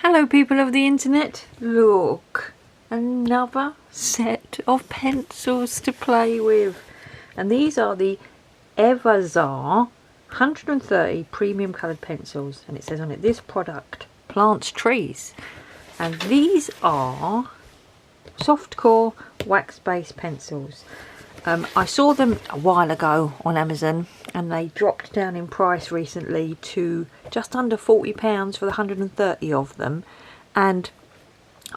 Hello people of the internet, look, another set of pencils to play with, and these are the Evazar 130 premium coloured pencils, and it says on it, this product plants trees, and these are soft core wax based pencils. I saw them a while ago on Amazon and they dropped down in price recently to just under £40 for the 130 of them, and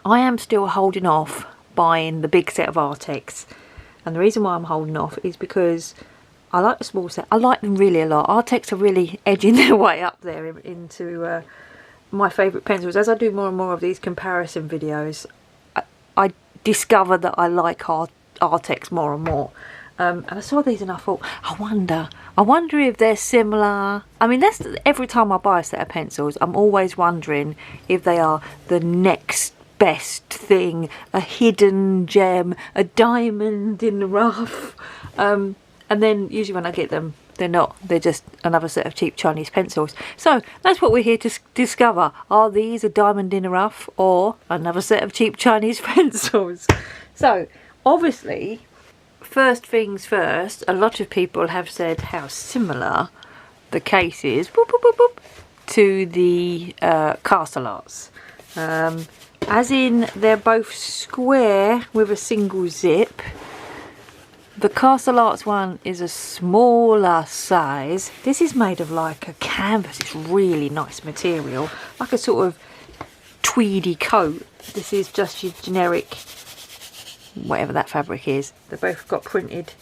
I am still holding off buying the big set of Arrtx, and the reason why I'm holding off is because I like the small set. I like them really a lot. Arrtx are really edging their way up there into my favourite pencils. As I do more and more of these comparison videos, I discover that I like Arrtx more and more. And I saw these and I thought, I wonder if they're similar. I mean, that's every time I buy a set of pencils, I'm always wondering if they are the next best thing, a hidden gem, a diamond in the rough. And then usually when I get them, they're not. They're just another set of cheap Chinese pencils. So that's what we're here to discover. Are these a diamond in the rough or another set of cheap Chinese pencils? So obviously, first things first, a lot of people have said how similar the case is to the Castle Arts. As in, they're both square with a single zip. The Castle Arts one is a smaller size. This is made of like a canvas. It's really nice material, like a sort of tweedy coat. This is just your generic, whatever that fabric is. They both got printed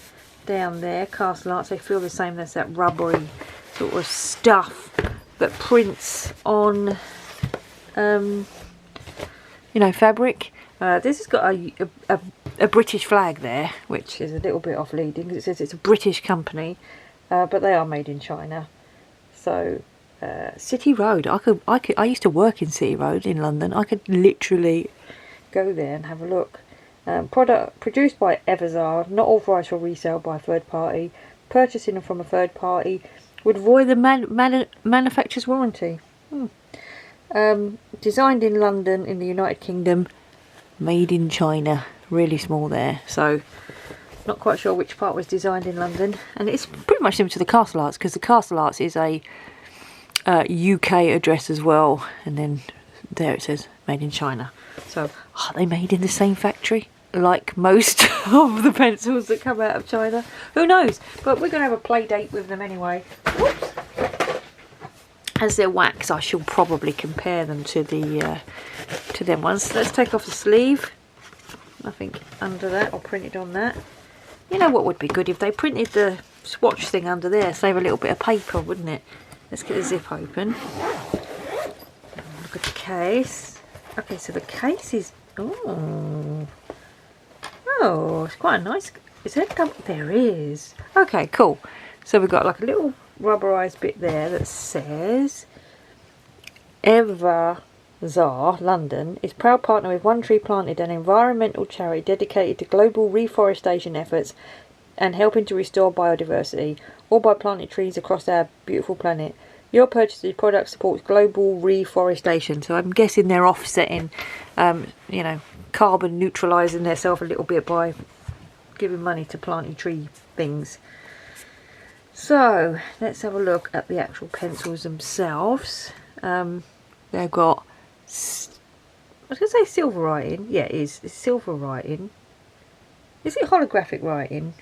down there. Castle Arts, they feel the same. There's that rubbery sort of stuff that prints on, you know, fabric. This has got a British flag there, which is a little bit off leading because it says it's a British company, but they are made in China. So City Road, I used to work in City Road in London. I could literally go there and have a look. Product produced by Evazar, not authorised for resale by a third party. Purchasing from a third party would void the manufacturer's warranty. Designed in London in the United Kingdom, made in China. Really small there, so not quite sure which part was designed in London. And it's pretty much similar to the Castle Arts, because the Castle Arts is a UK address as well, and then there it says made in China. So are they made in the same factory like most of the pencils that come out of China? Who knows, but we're going to have a play date with them anyway. Whoops. As they're wax, I shall probably compare them to them ones. Let's take off the sleeve. Nothing under that or printed on that. You know what would be good if they printed the swatch thing under there, save a little bit of paper, wouldn't it? Let's get the zip open. Look at the case. Okay, so the case is, oh, it's quite a nice. Is there double? There is. Okay, cool. So we've got like a little rubberized bit there that says Evazar London is proud partner with One Tree Planted, an environmental charity dedicated to global reforestation efforts and helping to restore biodiversity, all by planting trees across our beautiful planet. Your purchase of the product supports global reforestation, so I'm guessing they're offsetting, you know, carbon neutralising themselves a little bit by giving money to planting tree things. So let's have a look at the actual pencils themselves. They've got, I was going to say silver writing. Yeah, it is. It's silver writing. Is it holographic writing?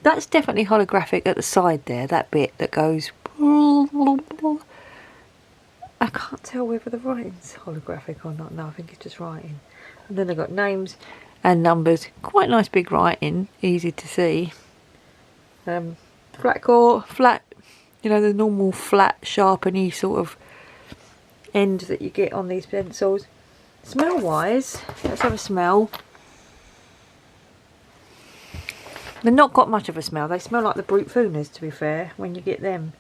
That's definitely holographic at the side there, that bit that goes. I can't tell whether the writing's holographic or not. No, I think it's just writing. And then they've got names and numbers. Quite nice big writing, easy to see. Flat core, flat, you know, the normal flat, sharpeny sort of end that you get on these pencils. Smell wise, let's have a smell. They've not got much of a smell. They smell like the Brutfuners, to be fair, when you get them.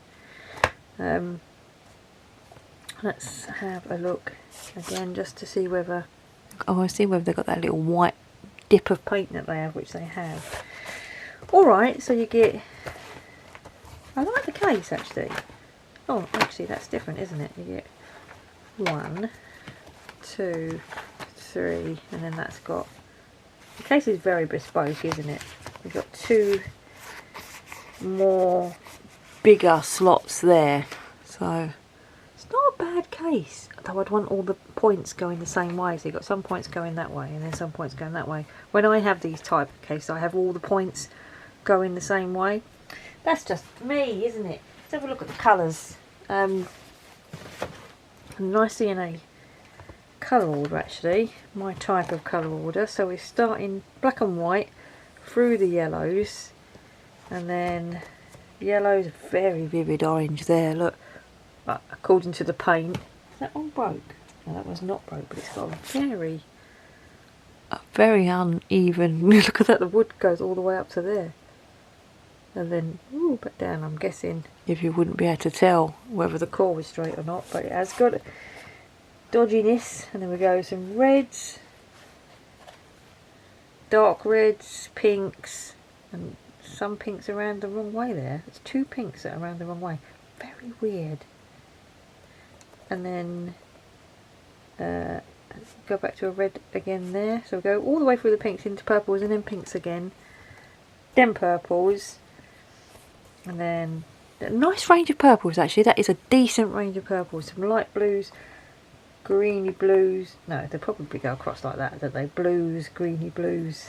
Let's have a look again just to see whether, oh, I see whether they've got that little white dip of paint that they have, which they have. Alright, so you get, I like the case actually. Oh, actually that's different, isn't it? You get 1, 2, 3, and then that's got, the case is very bespoke, isn't it? We've got 2 more bigger slots there, so it's not a bad case, though I'd want all the points going the same way. So you've got some points going that way and then some points going that way. When I have these type of cases, I have all the points going the same way. That's just me, isn't it? Let's have a look at the colours. Nicely in a colour order, actually, my type of colour order. So we're starting black and white through the yellows, and then yellows, very vivid orange there, look, according to the paint. Is that one broke? No, that was not broke, but it's got a very uneven, look at that, the wood goes all the way up to there. And then, ooh, back down. I'm guessing if you wouldn't be able to tell whether the core was straight or not, but it has got dodginess. And then we go some reds, dark reds, pinks, and some pinks around the wrong way there. It's 2 pinks that are around the wrong way. Very weird. And then let's go back to a red again there. So we go all the way through the pinks into purples and then pinks again. Then purples. And then a nice range of purples, actually. That is a decent range of purples. Some light blues, greeny blues. No, they probably go across like that, don't they? Blues, greeny blues.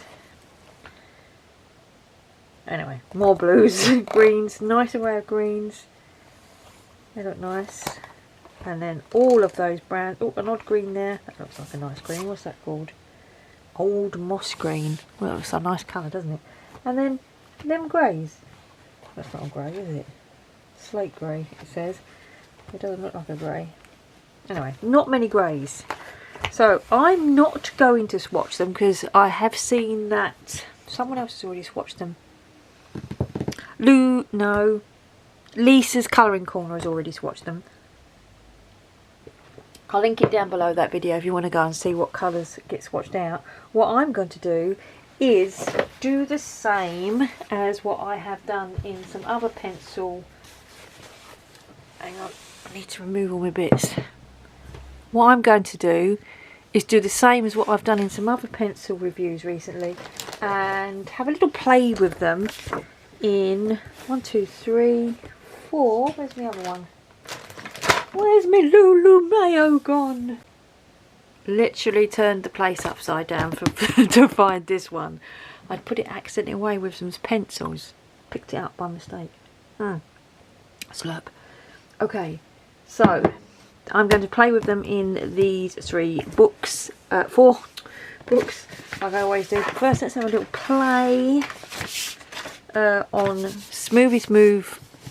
Anyway, more blues, greens. Nice array of greens. They look nice. And then all of those browns. Oh, an odd green there. That looks like a nice green. What's that called? Old moss green. Well, it's a nice colour, doesn't it? And then them greys. That's not a grey, is it? Slate grey, it says. It doesn't look like a grey. Anyway, not many greys. So I'm not going to swatch them because I have seen that someone else has already swatched them. No. Lisa's Colouring Corner has already swatched them. I'll link it down below that video if you want to go and see what colours get swatched out. What I'm going to do is do the same as what I have done in some other pencil. Hang on, I need to remove all my bits. What I'm going to do is do the same as what I've done in some other pencil reviews recently and have a little play with them in 1, 2, 3, 4. Where's my other one? Where's my Lulu Mayo gone? Literally turned the place upside down to find this one. I'd put it accidentally away with some pencils. Picked it up by mistake. Slurp. Okay, so I'm going to play with them in these 4 books, like I always do. First, let's have a little play on Smoothy Smooth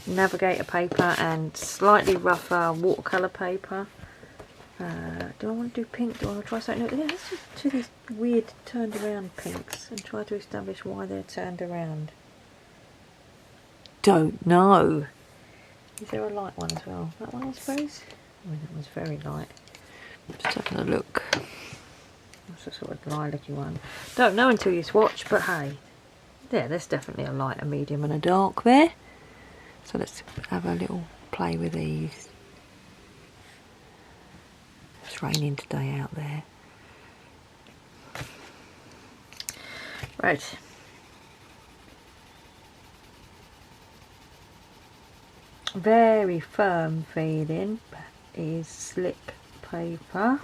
Navigator paper and slightly rougher watercolour paper. Do I want to do pink? Do I want to try something? No, let's just do these weird turned around pinks and try to establish why they're turned around. Don't know. Is there a light one as well? That one, I suppose? Oh, that one's very light. Just having a look. That's a sort of lilac-y one. Don't know until you swatch, but hey. Yeah, there's definitely a light, a medium and a dark there. So let's have a little play with these. It's raining today out there. Right. Very firm feeling, but is slick paper.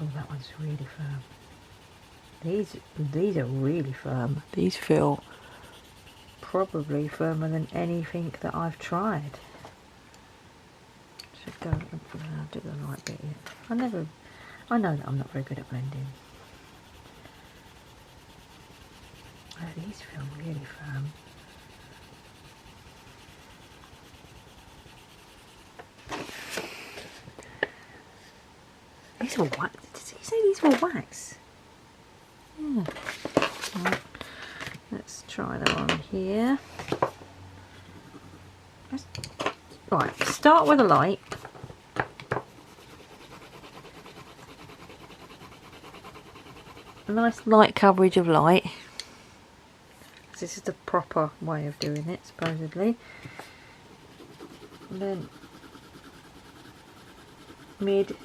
Oh, that one's really firm. These are really firm. These feel probably firmer than anything that I've tried. Should go do the light bit yet. I know that I'm not very good at blending. Oh, these feel really firm. These are wax. Did you say these were wax? Yeah. Right. Let's try them on here. Right, start with a light. A nice light coverage of light. This is the proper way of doing it, supposedly. And then mid. This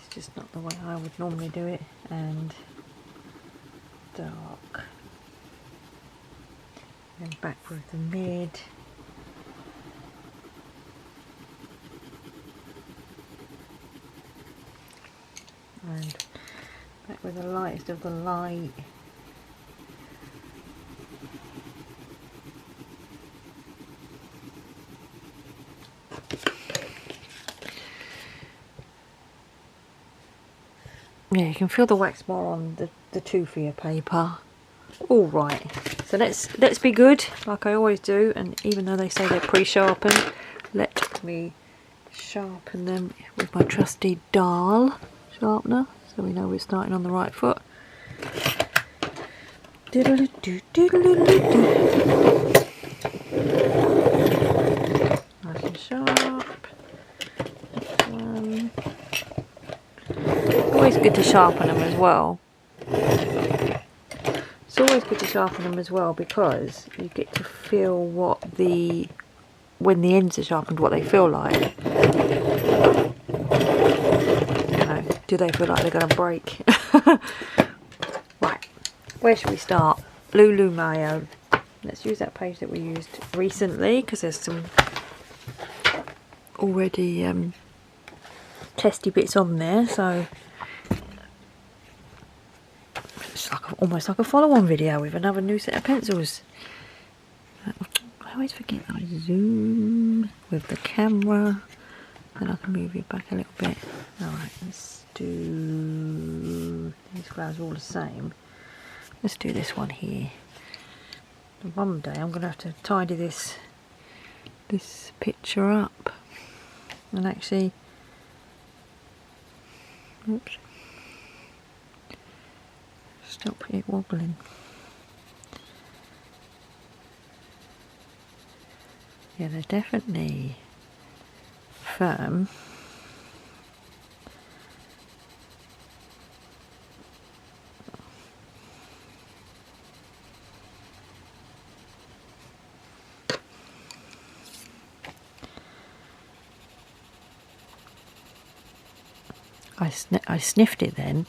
is just not the way I would normally do it, and dark. And back with the mid. And back with the lightest of the light. Yeah, you can feel the wax more on the toothier paper. All right, so let's be good, like I always do. And even though they say they're pre-sharpened, let me sharpen them with my trusty dial sharpener, so we know we're starting on the right foot. Nice and sharp. Always good to sharpen them as well. It's always good to sharpen them as well, because you get to feel what when the ends are sharpened, what they feel like. You know, do they feel like they're going to break? Right, where should we start? Lulu Mayo. Let's use that page that we used recently, because there's some already testy bits on there. So it's like almost like a follow-on video with another new set of pencils. I always forget that I zoom with the camera, then I can move it back a little bit. Alright, let's do, these flowers are all the same. Let's do this one here. One day I'm going to have to tidy this picture up and actually, oops, stop it wobbling. Yeah, they're definitely firm. I sniffed it then.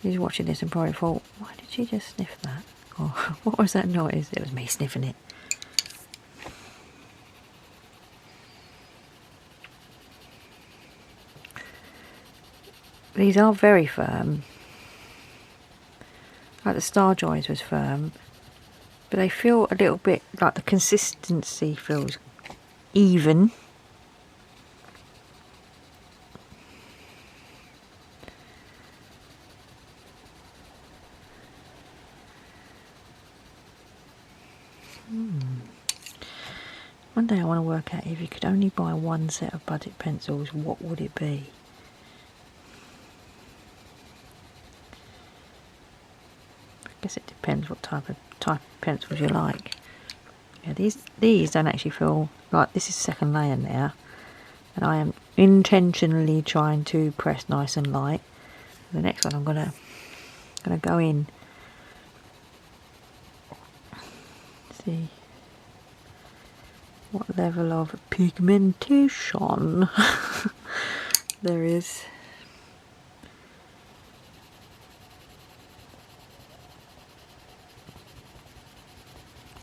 Who's watching this and probably thought, why did she just sniff that? Or what was that noise? It was me sniffing it. These are very firm. Like the Star Joys was firm, but they feel a little bit like the consistency feels even. One day I want to work out, if you could only buy one set of budget pencils, what would it be? I guess it depends what type of pencils you like. Yeah, these don't actually feel like, this is second layer now, and I am intentionally trying to press nice and light. The next one I'm gonna go in. See what level of pigmentation there is.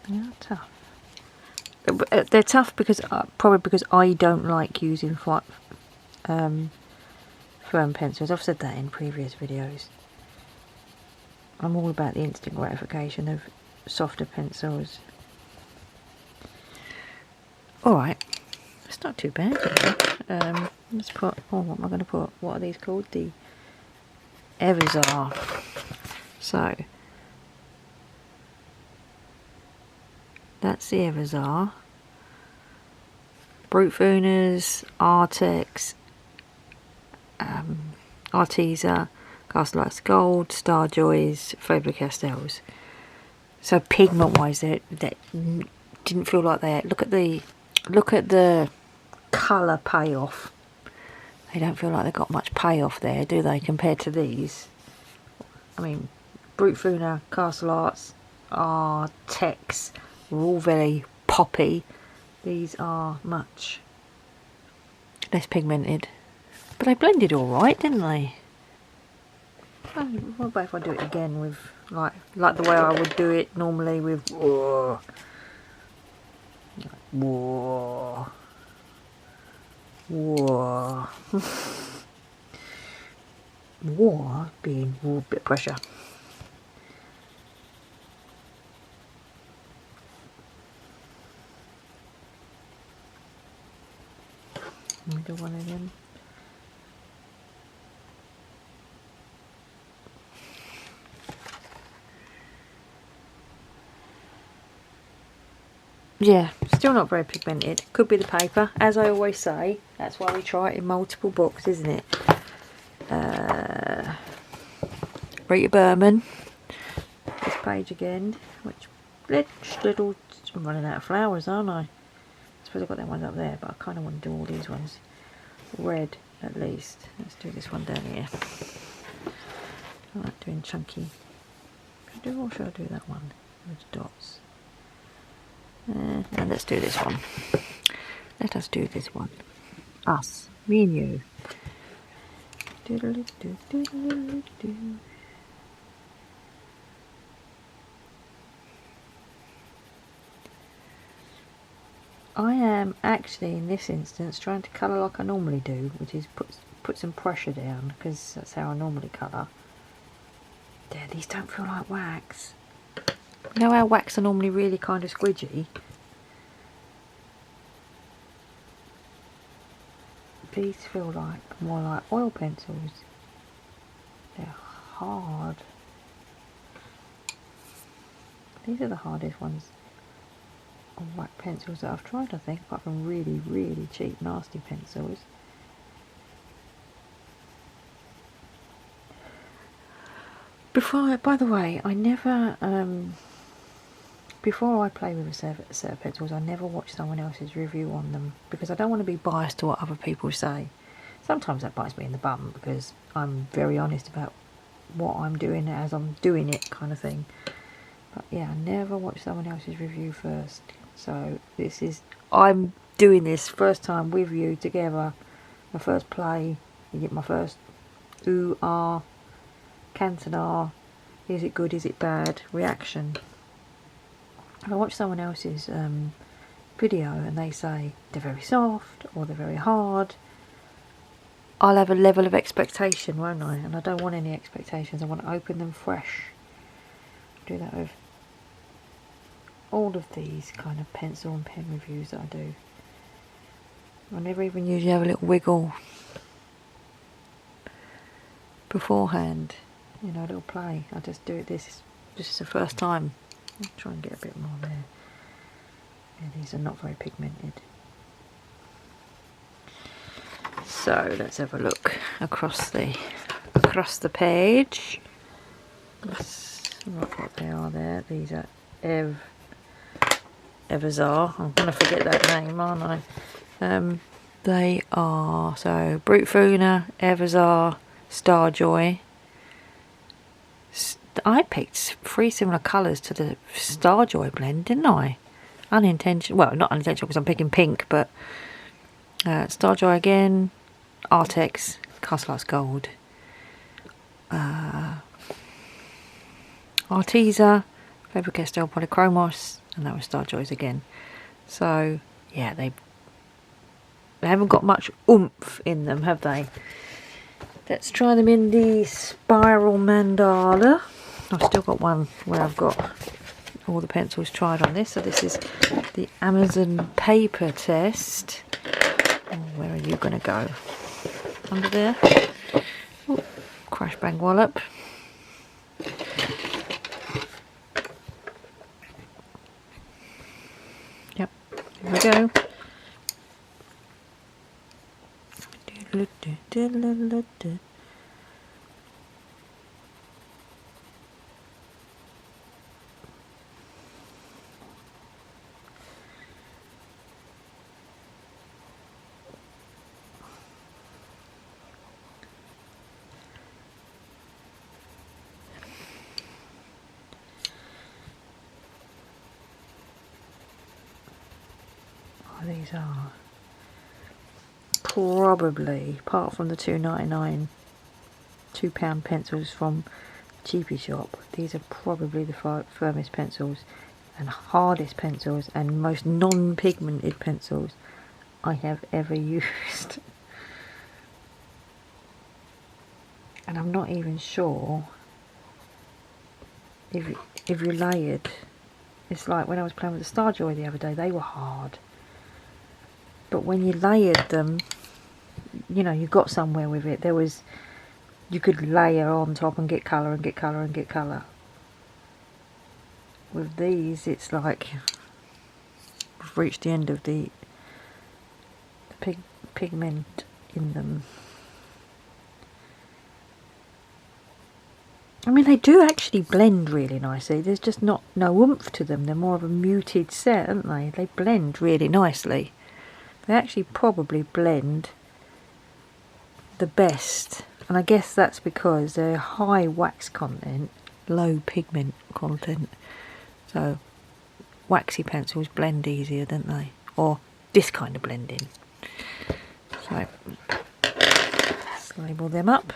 They are tough. They're tough because probably because I don't like using firm pencils. I've said that in previous videos. I'm all about the instant gratification of softer pencils. Alright, it's not too bad. Let's put, oh, what am I going to put? What are these called? The Evazar. So, that's the Evazar. Brutfuners, Arrtx, Arrtx, Castle Gold, Star Joys, Faber-Castells. So pigment wise, that didn't feel like they had, look at the colour payoff. They don't feel like they've got much payoff there, do they, compared to these? I mean, Brutfuner, Castle Arts, Arrtx were all very poppy. These are much less pigmented. But they blended all right, didn't they? Oh, what about if I do it again with like the way I would do it normally with whoa, whoa, whoa, whoa, being a bit of pressure. Let me do one of them. Yeah, still not very pigmented. Could be the paper, as I always say. That's why we try it in multiple books, isn't it? Rita Berman. This page again, which little. I'm running out of flowers, aren't I? I suppose I've got them ones up there, but I kind of want to do all these ones red at least. Let's do this one down here. I like doing chunky. Or should I do that one with dots? And let's do this one. Let us do this one. Us. Me and you. I am actually in this instance trying to colour like I normally do, which is put some pressure down, because that's how I normally colour. There, these don't feel like wax. You know how wax are normally really kind of squidgy? These feel like more like oil pencils. They're hard. These are the hardest ones of wax pencils that I've tried, I think, apart from really, really cheap, nasty pencils. By the way, I never, before I play with a set of pencils, I never watch someone else's review on them, because I don't want to be biased to what other people say. Sometimes that bites me in the bum, because I'm very honest about what I'm doing as I'm doing it, kind of thing. But yeah, I never watch someone else's review first. So this is, I'm doing this first time with you together, my first play, you get my first ooh, ah, Cantonar, is it good, is it bad, reaction. If I watch someone else's video and they say they're very soft or they're very hard, I'll have a level of expectation, won't I? And I don't want any expectations. I want to open them fresh. Do that with all of these kind of pencil and pen reviews that I do. I never even usually have a little wiggle beforehand, you know, a little play. I just do it this is the first time. I'll try and get a bit more there. Yeah, these are not very pigmented. So let's have a look across the page. Let's look what they are there. These are Evazar. I'm going to forget that name, aren't I? They are, so Brutfuner, Evazar, Starjoy. I picked 3 similar colours to the Starjoy blend, didn't I? Unintentional, well, not unintentional because I'm picking pink, but Starjoy again, Arrtx, Cast Gold, Arrtx, Faber-Castell Polychromos, and that was Starjoy's again. So yeah, they haven't got much oomph in them, have they? Let's try them in the spiral mandala. I've still got one where I've got all the pencils tried on this. So this is the Amazon paper test. Oh, where are you going to go? Under there. Oh, crash bang wallop. Yep, here we go. These are probably, apart from the £2.99 £2 pencils from cheapy shop, these are probably the firmest pencils and hardest pencils and most non-pigmented pencils I have ever used. And I'm not even sure if you layered. It's like when I was playing with the Star Joy the other day, they were hard. But when you layered them, you know, you got somewhere with it. You could layer on top and get colour and get colour and get colour. With these, it's like we've reached the end of the pigment in them. I mean, they do actually blend really nicely. There's just no oomph to them. They're more of a muted set, aren't they? They blend really nicely. They actually probably blend the best. And I guess that's because they're high wax content, low pigment content. So waxy pencils blend easier, don't they? Or this kind of blending. So let's label them up.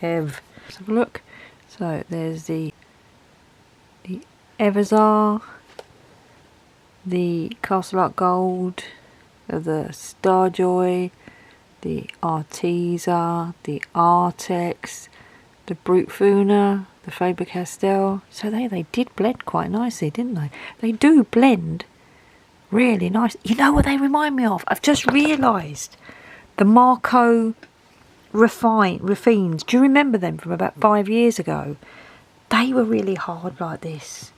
Let's have a look. So there's the Evazar, the Castle Art Gold, the Starjoy, the Arrtx, the Arrtx, the Brutfuner, the Faber-Castell. So they did blend quite nicely, didn't they? They do blend really nice. You know what they remind me of? I've just realised the Mayo Refines. Do you remember them from about 5 years ago? They were really hard like this.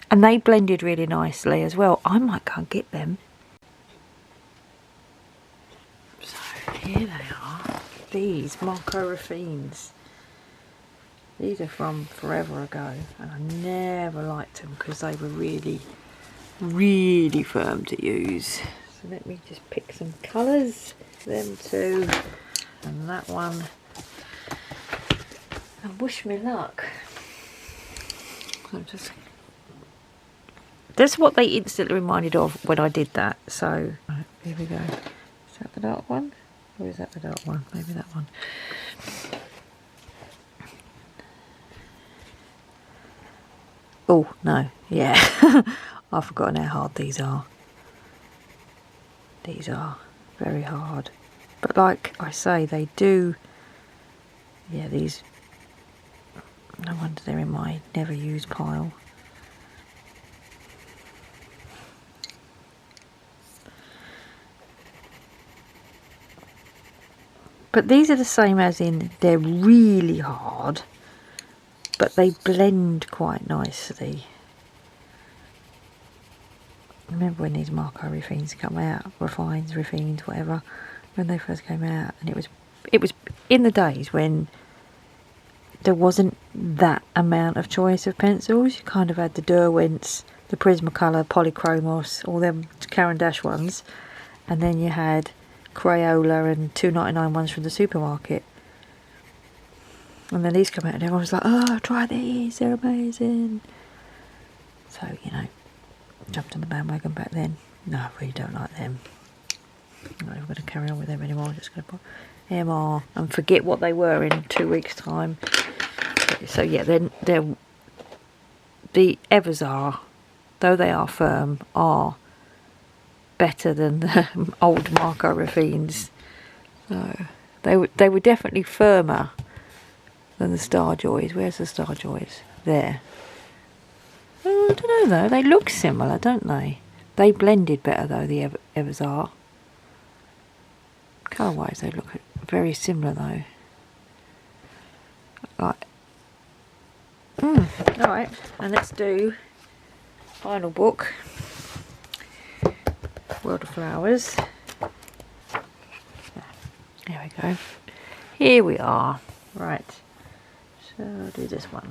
And they blended really nicely as well. I might go and get them. So here they are. These Mayo Refines. These are from forever ago. And I never liked them because they were really, really firm to use. So let me just pick some colours. Them two. And that one. And wish me luck. That's what they instantly reminded of when I did that. So right, here we go. Is that the dark one? Or is that the dark one? Maybe that one. Oh no, yeah. I've forgotten how hard these are. These are very hard. But like I say, they do, yeah, these, no wonder they're in my never used pile. But these are the same as in, they're really hard, but they blend quite nicely. I remember when these Mayo Refines come out, Refines, whatever, when they first came out, and it was in the days when there wasn't that amount of choice of pencils. You kind of had the Derwents, the Prismacolor, Polychromos, all them Caran d'Ache ones, and then you had Crayola and £2.99 ones from the supermarket. And then these come out and everyone was like, oh, try these, they're amazing. So, you know, jumped on the bandwagon back then. No, I really don't like them. I'm not even going to carry on with them anymore. I'm just going to put MR and forget what they were in 2 weeks' time. So yeah, they're the Evazar, though they are firm, are better than the old Mayo Refines. So they were definitely firmer than the Starjoys. Where's the Starjoys? There. Oh, I don't know though. They look similar, don't they? They blended better though, the Evazar. Colour-wise, they look very similar though. Like, alright, and let's do final book, World of Flowers. There we go. Here we are. Right, so I'll do this one.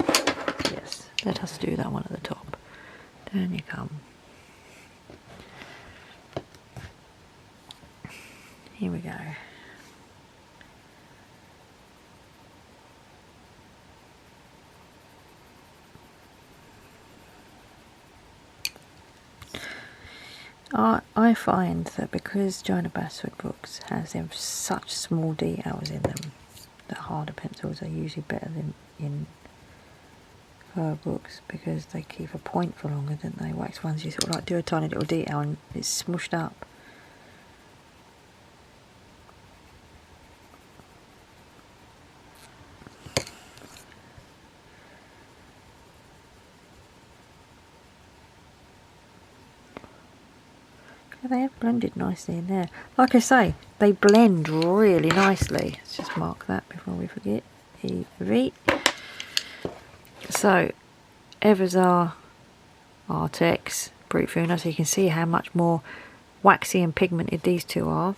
Yes, let us do that one at the top. Down you come. Here we go. I find that because Johanna Basford books has them such small details in them, that harder pencils are usually better than in her books, because they keep a point for longer than they. Wax ones you sort of like do a tiny little detail and it's smushed up. They have blended nicely in there. Like I say, they blend really nicely. Let's just mark that before we forget. EV. So, Evazar, Arrtx, Brutfuner. So you can see how much more waxy and pigmented these two are.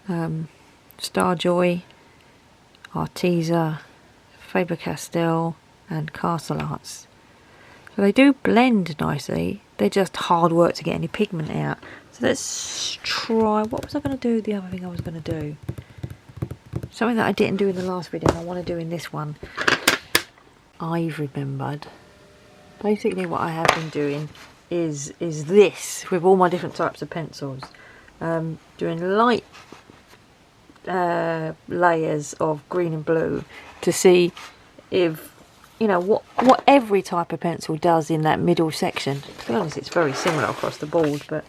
Starjoy, Arrtx, Faber-Castell, and Castle Arts. So they do blend nicely. They're just hard work to get any pigment out. So let's try. What was I going to do? The other thing I was going to do. Something that I didn't do in the last video and I want to do in this one. I've remembered. Basically what I have been doing is this with all my different types of pencils. Doing light layers of green and blue to see if, you know, what every type of pencil does in that middle section. To be honest, it's very similar across the board, but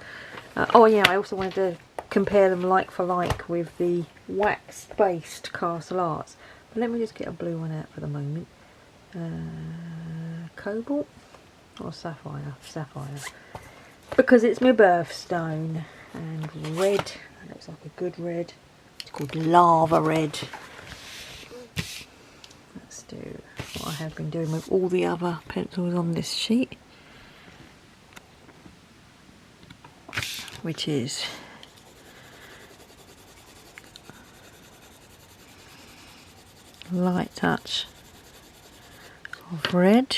oh yeah, I also wanted to compare them like for like with the wax-based Castle Arts. But let me just get a blue one out for the moment. Cobalt or sapphire? Sapphire, because it's my birthstone. And red, that looks like a good red. It's called lava red. Let's do what I have been doing with all the other pencils on this sheet, which is light touch of red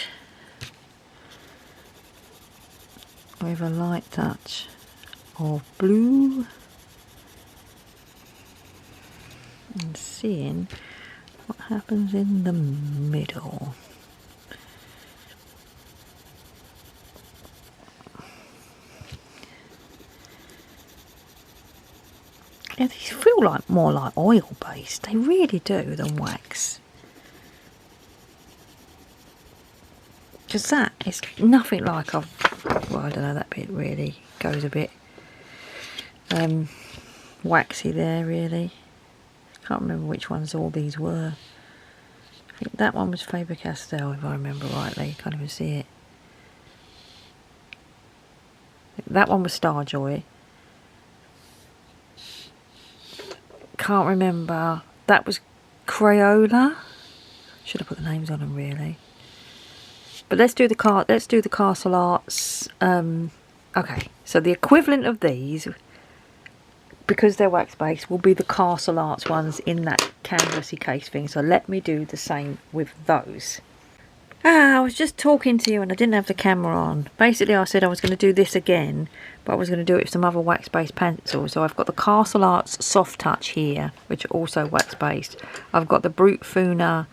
with a light touch of blue, and seeing what happens in the middle. Yeah, these feel like more like oil based. They really do, than wax. Because that is nothing like well, I don't know, that bit really goes a bit waxy there, really. Can't remember which ones all these were. I think that one was Faber-Castell, if I remember rightly. Can't even see it. I think that one was Starjoy. Can't remember. That was Crayola. Should have put the names on them, really. But let's do the Castle Arts. Okay, so the equivalent of these, because they're wax based, will be the Castle Arts ones in that canvasy case thing. So let me do the same with those. I was just talking to you and I didn't have the camera on. Basically I said I was going to do this again, but I was going to do it with some other wax based pencils. So I've got the Castle Arts Soft Touch here, which are also wax based. I've got the Brutfuner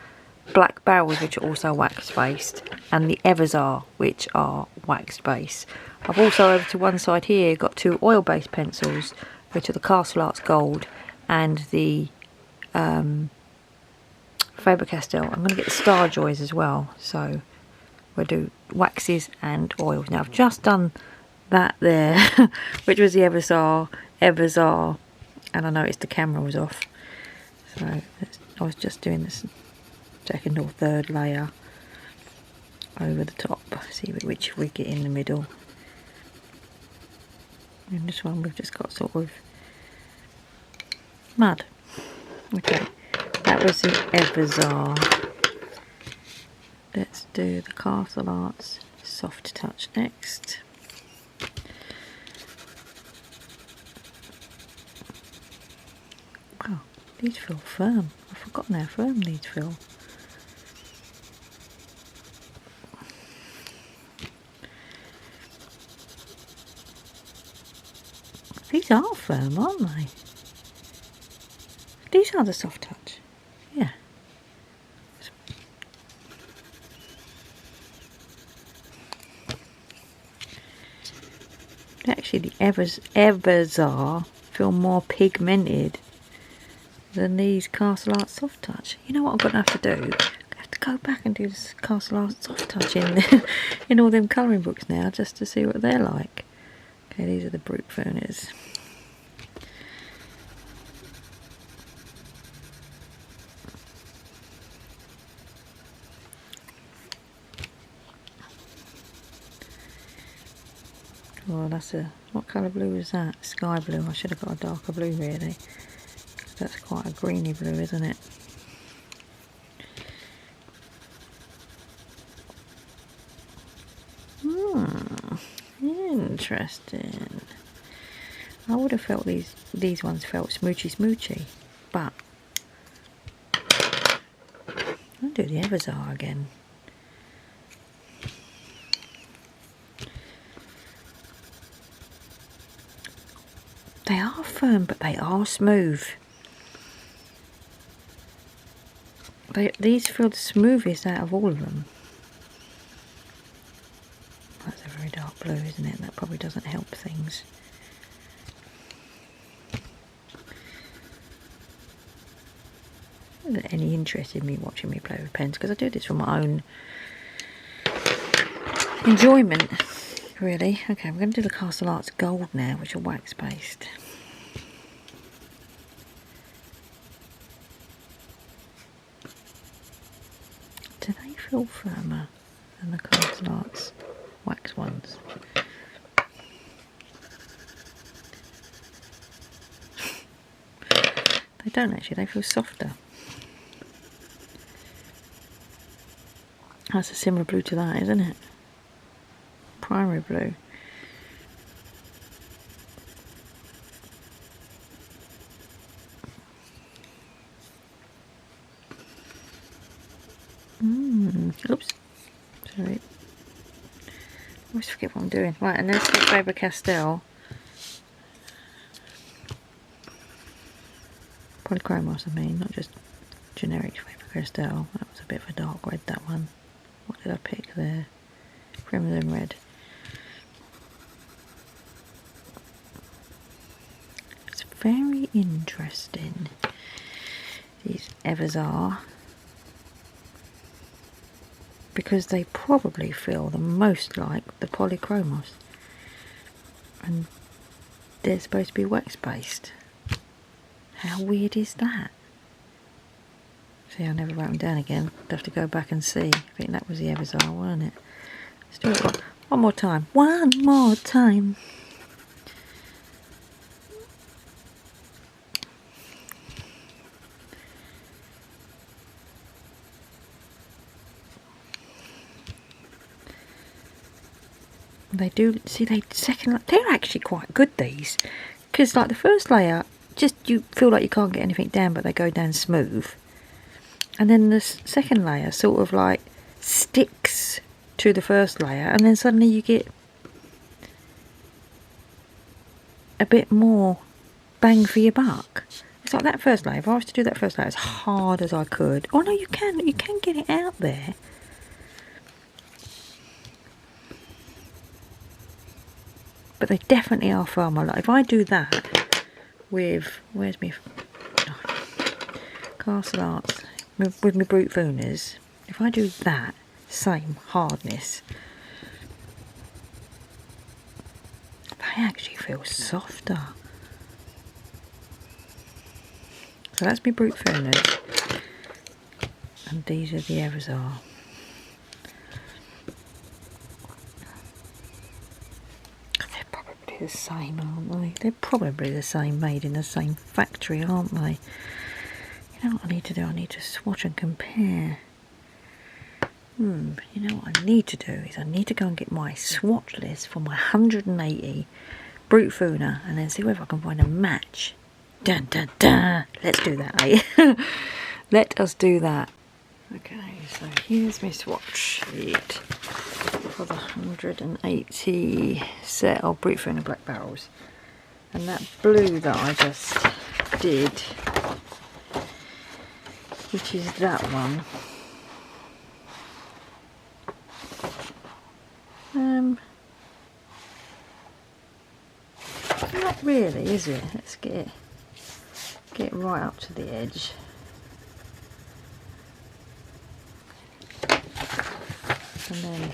Black Barrels, which are also wax based, and the Evazar, which are wax based. I've also, over to one side here, got two oil based pencils, which are the Castle Arts Gold and the Faber-Castell. I'm going to get the Starjoys as well, so we'll do waxes and oils. Now I've just done that there, which was the Evazar, and I noticed the camera was off, so I was just doing this second or third layer over the top, see which we get in the middle. And this one we've just got sort of mud. Okay, that was the Evazar. Let's do the Castle Arts Soft Touch next. Wow, these feel firm. I've forgotten how firm these feel. These are firm, aren't they? These are the soft touch. Yeah. Actually, the Evazar feel more pigmented than these Castle Art Soft Touch. You know what I'm going to have to do? I have to go back and do this Castle Art Soft Touch in all them colouring books now, just to see what they're like. Okay, these are the Brutfuners. Oh, that's a... what colour blue is that? Sky blue. I should have got a darker blue really. That's quite a greeny blue, isn't it? Interesting. I would have felt these ones felt smoochy, but I'll do the Evazar again. They are firm, but they are smooth. These feel the smoothest out of all of them. That's a very dark blue, isn't it? That probably doesn't help things. Isn't there any interest in me watching me play with pens? Because I do this for my own enjoyment, really. Okay, we're going to do the Castle Arts Gold now, which are wax based. Do they feel firmer than the Castle Arts wax ones? They don't actually, they feel softer. That's a similar blue to that, isn't it? Primary blue. Oops. Sorry. I always forget what I'm doing. Right, and there's the Faber-Castell. Polychromos, I mean, not just generic Faber-Castell. That was a bit of a dark red, that one. What did I pick there? Crimson red. It's very interesting. These Evazar, because they probably feel the most like the Polychromos, and they're supposed to be wax based. How weird is that? See, I never wrote them down again. I'd have to go back and see. I think that was the Evazar, wasn't it? Let's do it one more time. One more time. They do, see, they're actually quite good, these, because like the first layer, just you feel like you can't get anything down, but they go down smooth, and then the second layer sort of like sticks to the first layer, and then suddenly you get a bit more bang for your buck. It's like that first layer. If I was to do that first layer as hard as I could, oh no, you can get it out there. But they definitely are firmer. Like if I do that with, where's me, Castle Arts, with my Brutfuners, if I do that same hardness, they actually feel softer. So that's my Brutfuners, and these are the Evazar. The same, aren't they? They're probably the same, made in the same factory, aren't they? You know what I need to do? I need to swatch and compare. You know what I need to do is I need to go and get my swatch list for my 180 Brutfuner and then see whether I can find a match. Dun dun dun! Let's do that, eh? Let us do that. Okay, so here's my swatch sheet for the 180 set of Brutfuner Black Barrels. And that blue that I just did, which is that one, really, is it? Let's get it right up to the edge. And then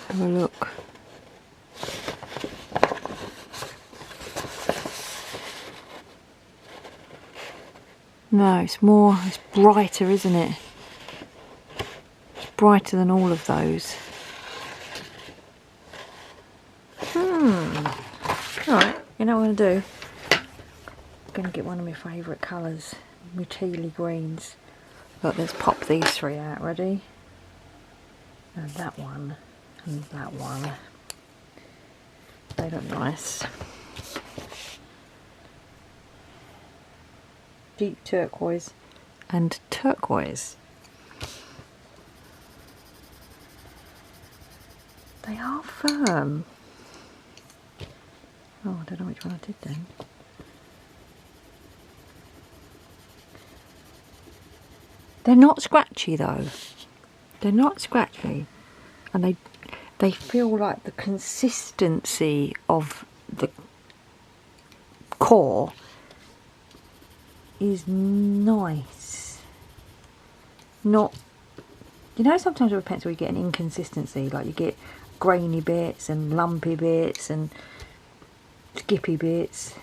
have a look. No, it's brighter, isn't it? It's brighter than all of those. Alright, you know what I'm going to do? I'm going to get one of my favourite colours, my tealy greens. Look, let's pop these three out, ready? And that one, and that one. They look nice. Deep turquoise and turquoise. They are firm. Oh, I don't know which one I did then. They're not scratchy though. They're not scratchy, and they feel like the consistency of the core is nice. Not, you know, sometimes with a pencil you get an inconsistency, like you get grainy bits and lumpy bits and skippy bits.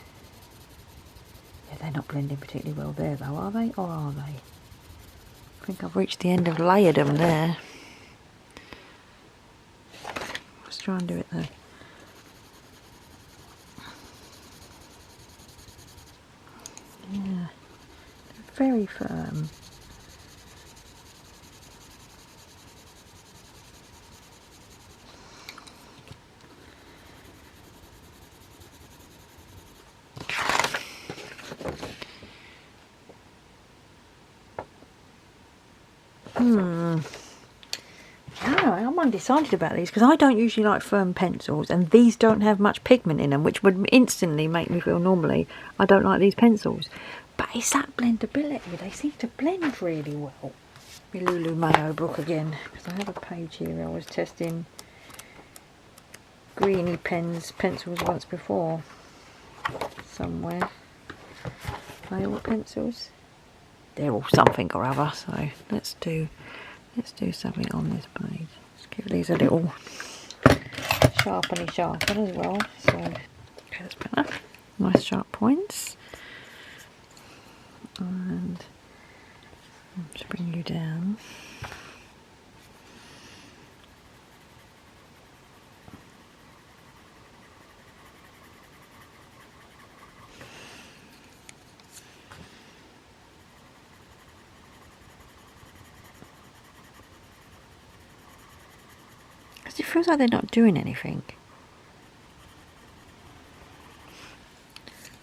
Yeah, they're not blending particularly well there though, are they? Or are they? I think I've reached the end of layerdom there. Let's try and do it though. Yeah, they're very firm. I'm undecided about these because I don't usually like firm pencils, and these don't have much pigment in them, which would instantly make me feel normally I don't like these pencils. But it's that blendability, they seem to blend really well. My Lulu Mayo book again, because I have a page here where I was testing greeny pencils once before. Somewhere. Are they all pencils? They're all something or other, so let's do something on this page. Let's give these a little sharpen as well. So okay, that's better. Nice sharp points. And just bring you down. It feels like they're not doing anything.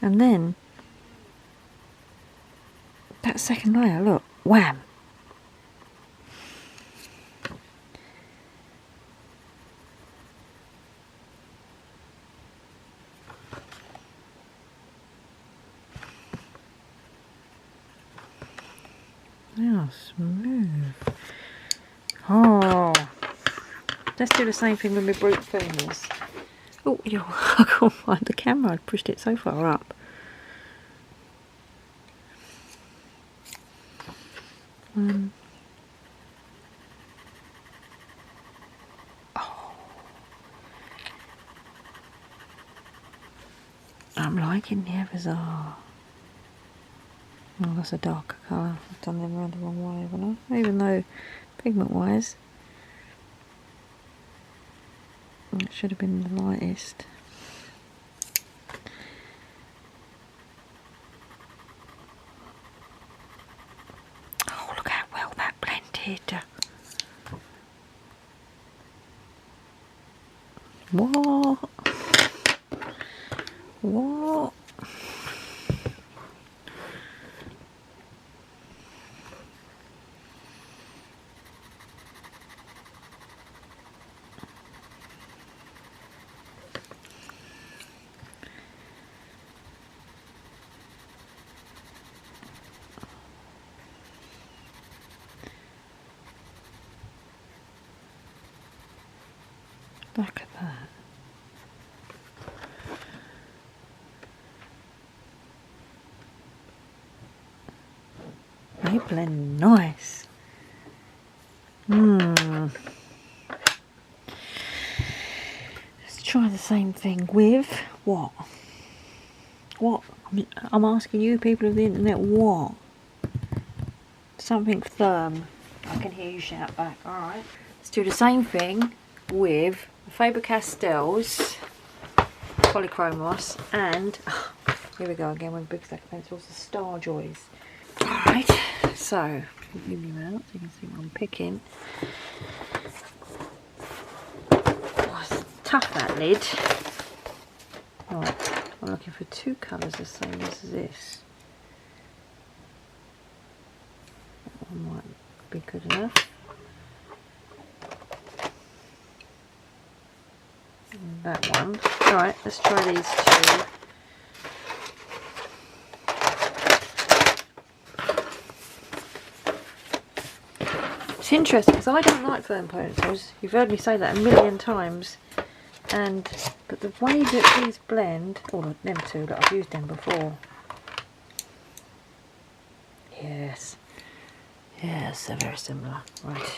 And then that second layer, look, wham! How smooth. Oh, let's do the same thing with my Brutfuners. Oh, I can't find the camera. I pushed it so far up. Oh, I'm liking the Evazar. Oh, that's a darker colour. I've done them around the wrong way, haven't I? Even though pigment-wise, it should have been the lightest. Oh, look how well that blended. What? What? Look at that. blend nice. Let's try the same thing with what? What? I'm asking you people of the internet, what? Something firm. I can hear you shout back. Alright. Let's do the same thing with Faber-Castell's Polychromos and here we go again with a big stack of pencils, the Star Joys. Alright, so give me out so you can see what I'm picking. Oh, it's tough, that lid. Right, I'm looking for two colours the same as this. That one might be good enough. And that one. Alright, let's try these two. It's interesting because I don't like firm pencils. You've heard me say that a million times. But the way that these blend, oh, them two that I've used them before. Yes, they're very similar. Right.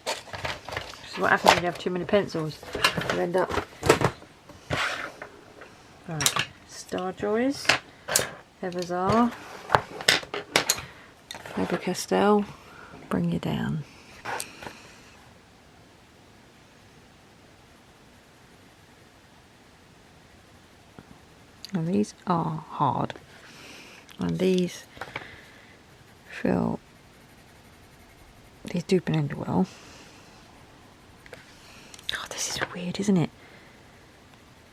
This is what happens when you have too many pencils. You end up. Right. Star Joys, Evazar, Faber-Castell. Bring you down. And these are hard, and these do blend well. Oh, this is weird, isn't it?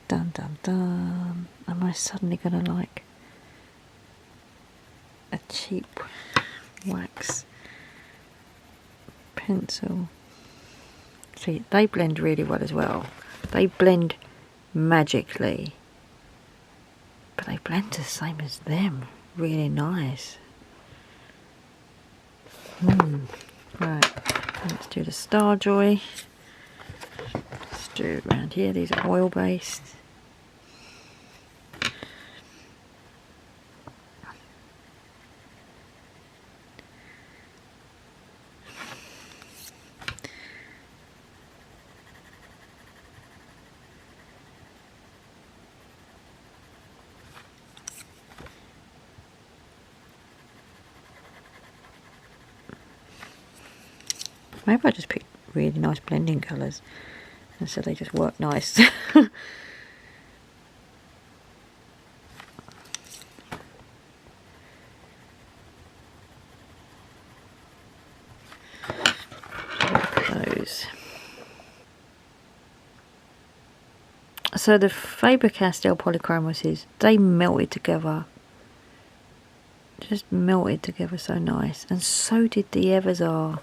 Dun dun dun. Am I suddenly gonna like a cheap wax pencil? See, they blend really well as well. They blend magically, but they blend the same as them. Really nice. Right, let's do the Star Joy. Let's do it around here. These are oil based. Maybe I just picked really nice blending colours and so they just work nice. Those. So the Faber-Castell Polychromos, they melted together. Just melted together so nice. And so did the Evazar.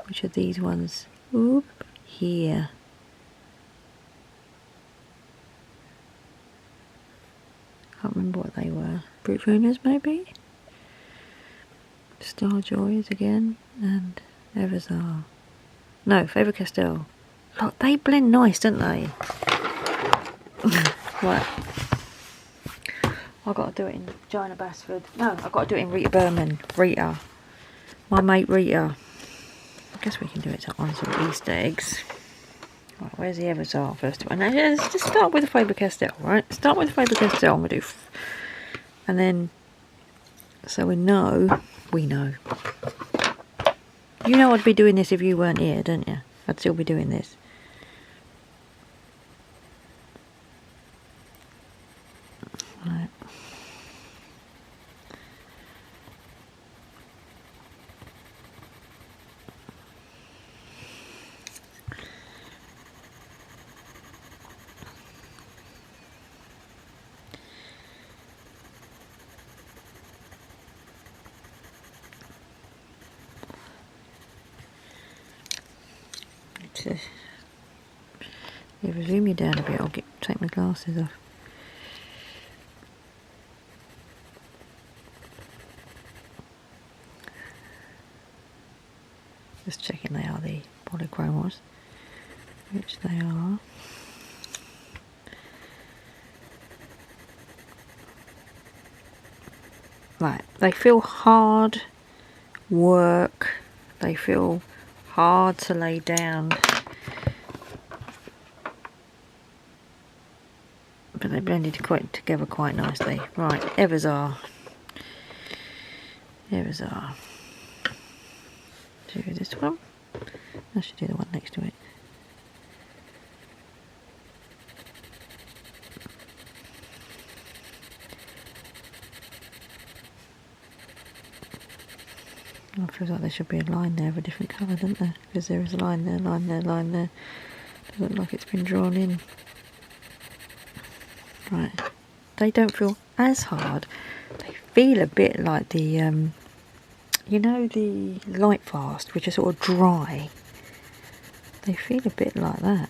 Which are these ones? Oop, here. Can't remember what they were. Brutfuners maybe? Star Joys again. And Evazar. No, Faber-Castell. Look, they blend nice, don't they? Right. I've got to do it in Johanna Basford. No, I've got to do it in Rita Berman. Rita. My mate Rita. I guess we can do it on some Easter eggs. Right, where's the Evazar first of all? Now, let's just start with the Faber-Castell, right? Start with the Faber-Castell and we'll do... And then... So we know... You know I'd be doing this if you weren't here, don't you? I'd still be doing this. Right. If I zoom you down a bit, I'll take my glasses off. Just checking they are the Polychromos, which they are. Right, they feel hard work, they feel hard to lay down, but they blended together quite nicely. Right, Evazar. Do this one. I should do the one next to it. I feel like there should be a line there of a different colour, doesn't there? Because there is a line there, line there, line there. Doesn't look like it's been drawn in. Right. They don't feel as hard. They feel a bit like the, you know, the light fast, which are sort of dry. They feel a bit like that.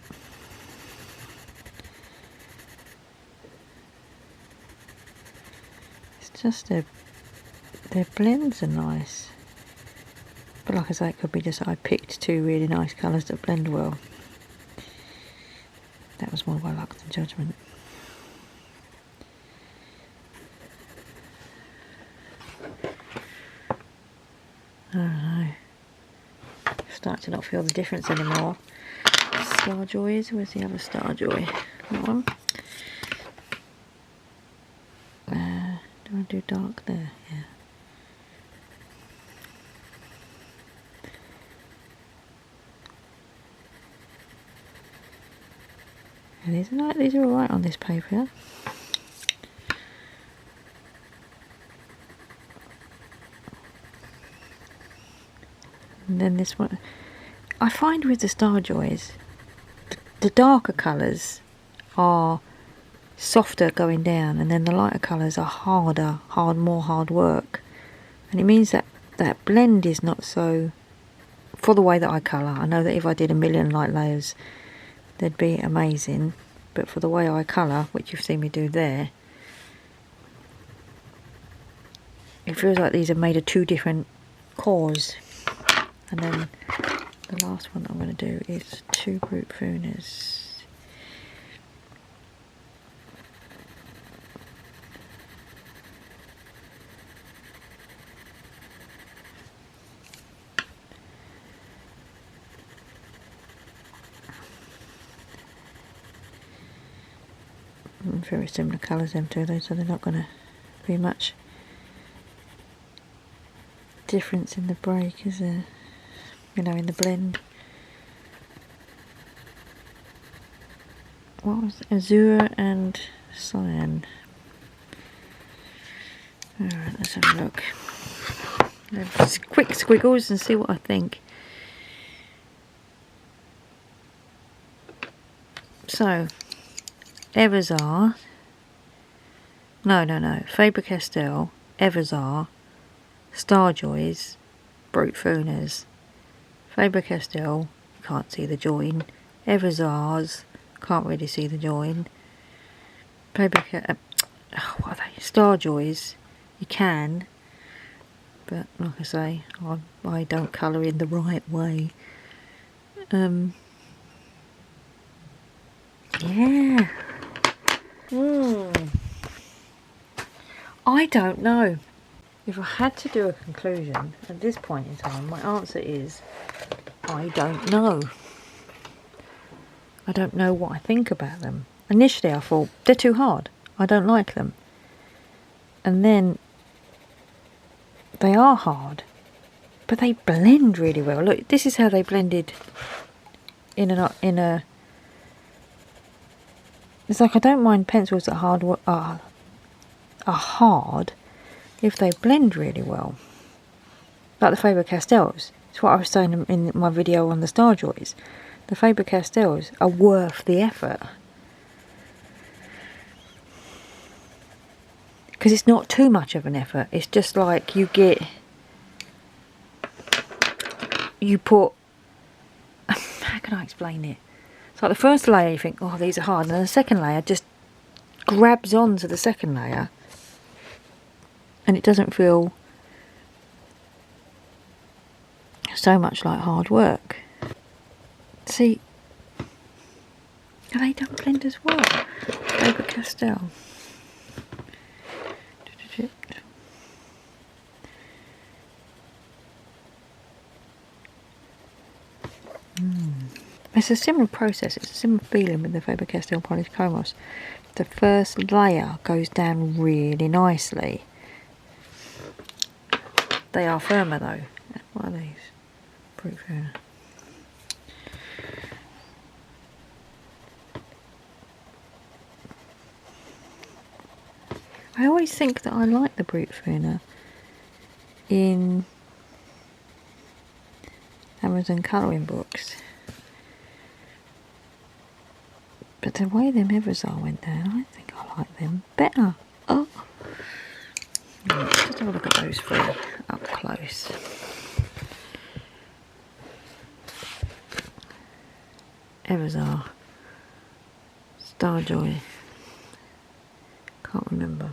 It's just their blends are nice. But like I say, it could be just that I picked two really nice colours that blend well. That was more by luck than judgment. I don't know. Starting to not feel the difference anymore. Starjoys, where's the other Starjoy? That one. Do I do dark there? Yeah. And these are alright on this paper. And then this one, I find with the Starjoys, the darker colours are softer going down, and then the lighter colours are more hard work. And it means that that blend is not so, for the way that I colour. I know that if I did a million light layers, they'd be amazing. But for the way I colour, which you've seen me do there, it feels like these are made of two different cores. And then the last one that I'm going to do is two Brutfuners. Very similar colours them two, though, so they're not going to be much difference in the break, is there? You know, in the blend. What was it? Azure and Cyan. Alright, let's have a look. Just quick squiggles and see what I think. So, Evazar. No. Faber-Castell, Evazar, Starjoys, Brutfuners. Faber-Castell, can't see the join. Evazar's, can't really see the join. What are they? Starjoys, you can, but like I say, I don't colour in the right way. Yeah. I don't know. If I had to do a conclusion at this point in time, my answer is I don't know. I don't know what I think about them. Initially I thought, they're too hard. I don't like them. And then they are hard, but they blend really well. Look, this is how they blended in a. It's like I don't mind pencils that are hard if they blend really well. Like the Faber-Castells. It's what I was saying in my video on the Starjoys. The Faber-Castells are worth the effort. Because it's not too much of an effort. It's just like you put, how can I explain it? It's like the first layer you think, oh, these are hard. And then the second layer just grabs onto the second layer. And it doesn't feel so much like hard work. See, they don't blend as well. Faber-Castell. It's a similar process, it's a similar feeling with the Faber-Castell Polychromos. The first layer goes down really nicely. They are firmer though. What are these? Brutfuner. I always think that I like the Brutfuner in Amazon colouring books. But the way them Evazar went down, I think I like them better. Oh! Let's just have a look at those three up close. Evazar. Starjoy. Can't remember.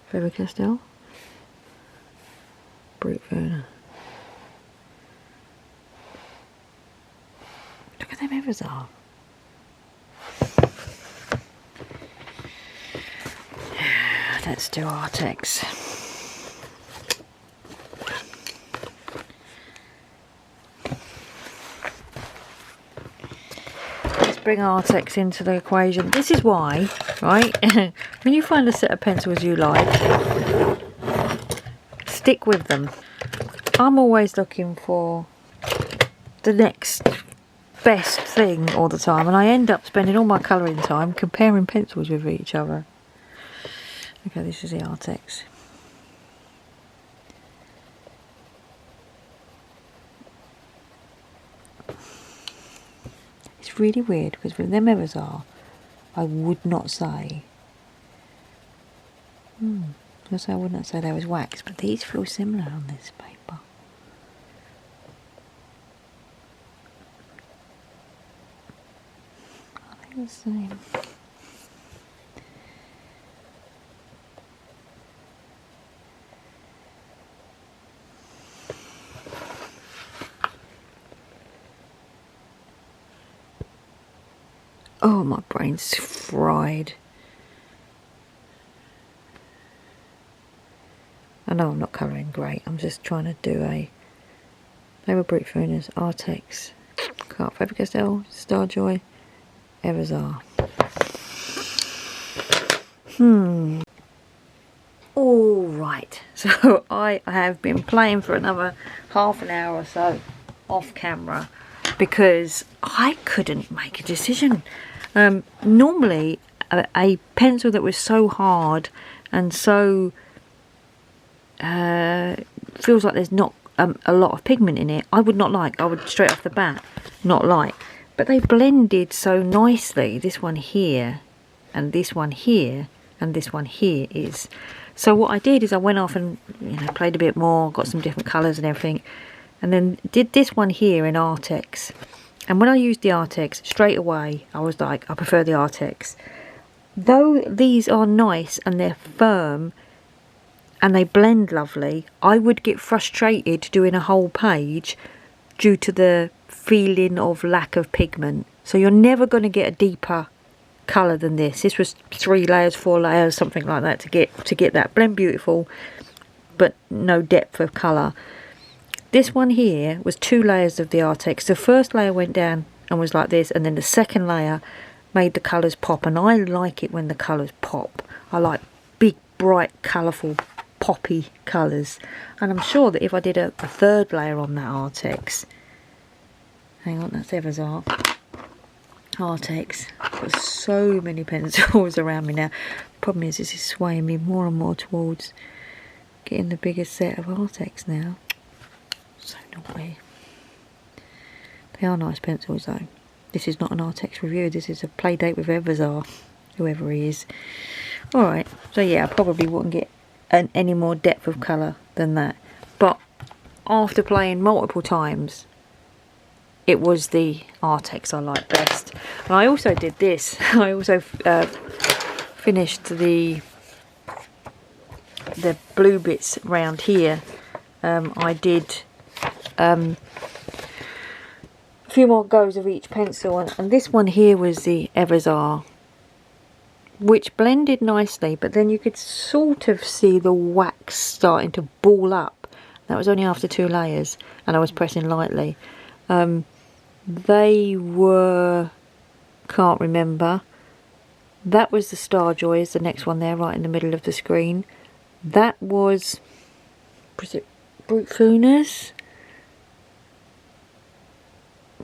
Faber-Castell. Brutfuner. Look at them Evazar. Let's do Arrtx. Let's bring Arrtx into the equation. This is why, right, when you find a set of pencils you like, stick with them. I'm always looking for the next best thing all the time, and I end up spending all my colouring time comparing pencils with each other. Okay, this is the Arrtx. It's really weird because with them Evazar, I would not say. I would not say they was wax, but these feel similar on this paper. I think the same. Oh, my brain's fried. I know I'm not colouring great. I'm just trying to do a Mayo Brutfuners, Arrtx, Faber-Castell, Starjoy, Evazar. Alright, so I have been playing for another half an hour or so off camera because I couldn't make a decision. Normally a pencil that was so hard and so feels like there's not a lot of pigment in it, I would not like. I would straight off the bat not like. But they blended so nicely. This one here and this one here and this one here is. So what I did is I went off and played a bit more, got some different colours and everything, and then did this one here in Arrtx. And when I used the Arrtx, straight away I was like, I prefer the Arrtx. Though these are nice and they're firm and they blend lovely, I would get frustrated doing a whole page due to the feeling of lack of pigment. So you're never going to get a deeper colour than this. This was 3 layers, 4 layers, something like that to get that blend beautiful, but no depth of colour. This one here was 2 layers of the Arrtx. The first layer went down and was like this, and then the second layer made the colours pop, and I like it when the colours pop. I like big, bright, colourful, poppy colours, and I'm sure that if I did a third layer on that Arrtx, hang on, that's Evazar, Arrtx, got so many pencils around me now. Problem is, this is swaying me more and more towards getting the bigger set of Arrtx now. So naughty. They are nice pencils though. This is not an Arrtx review, this is a Playdate with Evazar, whoever he is. Alright, so yeah, I probably wouldn't get any more depth of colour than that. But after playing multiple times, it was the Arrtx I liked best. And I also did this. I also finished the blue bits round here. I did a few more goes of each pencil, and this one here was the Evazar, which blended nicely, but then you could sort of see the wax starting to ball up. That was only after 2 layers, and I was pressing lightly. They were, can't remember. That was the Starjoy, the next one there, right in the middle of the screen. That was it Brutfuners?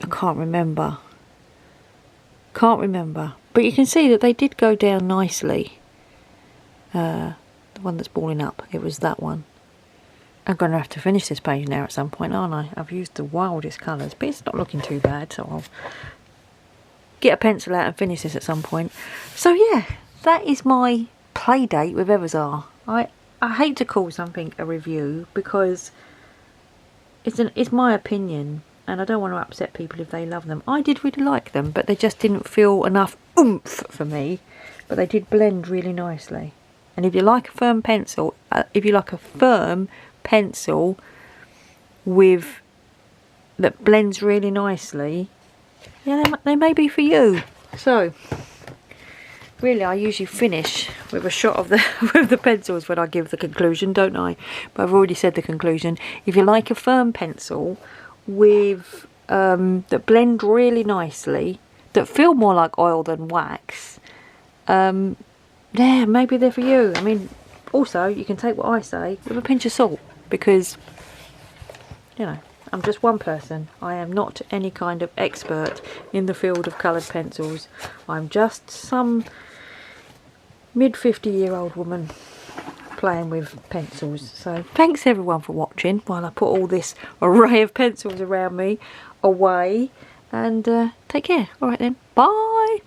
I can't remember. Can't remember. But you can see that they did go down nicely. The one that's balling up, it was that one. I'm going to have to finish this page now at some point, aren't I? I've used the wildest colours, but it's not looking too bad, so I'll get a pencil out and finish this at some point. So yeah, that is my play date with Evazar. I hate to call something a review because it's my opinion, and I don't want to upset people if they love them. I did really like them, but they just didn't feel enough oomph for me. But they did blend really nicely. And if you like a firm pencil, with that blends really nicely, yeah, they may be for you. So really, I usually finish with a shot of the with the pencils when I give the conclusion, don't I? But I've already said the conclusion. If you like a firm pencil with that blend really nicely, that feel more like oil than wax, yeah, maybe they're for you. I mean, also you can take what I say with a pinch of salt, because you know, I'm just one person. I am not any kind of expert in the field of coloured pencils. I'm just some mid-50-year-old woman playing with pencils. So thanks everyone for watching while I put all this array of pencils around me away, and take care. Alright then, bye.